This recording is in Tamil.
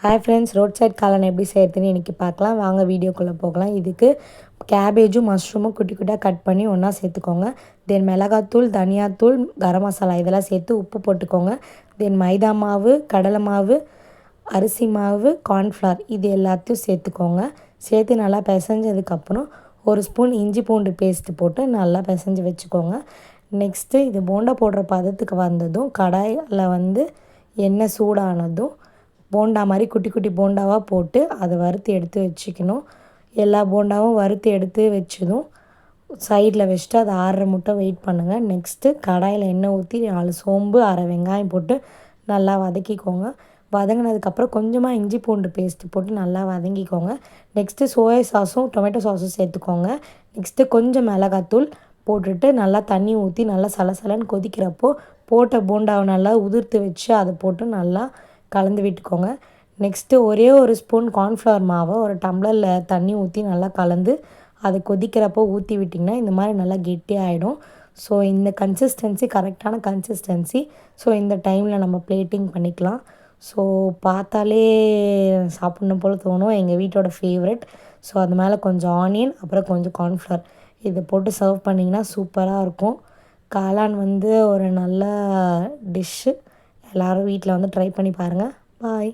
ஹாய் ஃப்ரெண்ட்ஸ், ரோட் சைட் காளான் எப்படி செய்கிறதுன்னு இன்றைக்கி பார்க்கலாம். வாங்க வீடியோக்குள்ளே போகலாம். இதுக்கு கேபேஜும் மஷ்ரூமும் குட்டி குட்டியாக கட் பண்ணி ஒன்றா சேர்த்துக்கோங்க. தென் மிளகாத்தூள், தனியாத்தூள், கரம் மசாலா இதெல்லாம் சேர்த்து உப்பு போட்டுக்கோங்க. தென் மைதா மாவு, கடலை மாவு, அரிசி மாவு, கார்ன்ஃப்ளவர் இது எல்லாத்தையும் சேர்த்துக்கோங்க. சேர்த்து நல்லா பிசைஞ்சதுக்கப்புறம் ஒரு ஸ்பூன் இஞ்சி பூண்டு பேஸ்ட்டு போட்டு நல்லா பிசைஞ்சு வச்சுக்கோங்க. நெக்ஸ்ட்டு இது போண்டா போடுற பதத்துக்கு வந்ததும் கடாயில் எண்ணெய் சூடானதும் போண்டா மாதிரி குட்டி குட்டி போண்டாவாக போட்டு அதை வறுத்து எடுத்து வச்சுக்கணும். எல்லா போண்டாவும் வறுத்து எடுத்து வச்சதும் சைடில் வச்சுட்டு அதை ஆறுற மட்டும் வெயிட் பண்ணுங்கள். நெக்ஸ்ட்டு கடாயில் எண்ணெய் ஊற்றி 4 சோம்பு, அரை வெங்காயம் போட்டு நல்லா வதக்கிக்கோங்க. வதங்கினதுக்கப்புறம் கொஞ்சமாக இஞ்சி பூண்டு பேஸ்ட்டு போட்டு நல்லா வதங்கிக்கோங்க. நெக்ஸ்ட்டு சோயா சாஸும் டொமேட்டோ சாஸும் சேர்த்துக்கோங்க. நெக்ஸ்ட்டு கொஞ்சம் மிளகாத்தூள் போட்டுட்டு நல்லா தண்ணி ஊற்றி நல்லா சலசலன்னு கொதிக்கிறப்போ போட்ட போண்டாவை நல்லா உதிர்த்து வச்சு அதை போட்டு நல்லா கலந்து விட்டுக்கோங்க. நெக்ஸ்ட்டு ஒரே ஒரு ஸ்பூன் கார்ன்ஃப்ளவர் மாவை ஒரு டம்ளரில் தண்ணி ஊற்றி நல்லா கலந்து அது கொதிக்கிறப்போ ஊற்றி விட்டிங்கன்னா இந்த மாதிரி நல்லா கெட்டியாகிடும். ஸோ இந்த கன்சிஸ்டன்சி கரெக்டான கன்சிஸ்டன்சி. ஸோ இந்த டைமில் நம்ம பிளேட்டிங் பண்ணிக்கலாம். ஸோ பார்த்தாலே சாப்பிட்ணும் போல் தோணும். எங்கள் வீட்டோட ஃபேவரெட். ஸோ அது மேலே கொஞ்சம் ஆனியன், அப்புறம் கொஞ்சம் கார்ன்ஃப்ளவர் இதை போட்டு சர்வ் பண்ணிங்கன்னா சூப்பராக இருக்கும். காளான் ஒரு நல்ல டிஷ்ஷு. எல்லோரும் வீட்டில் ட்ரை பண்ணி பாருங்கள். பாய்.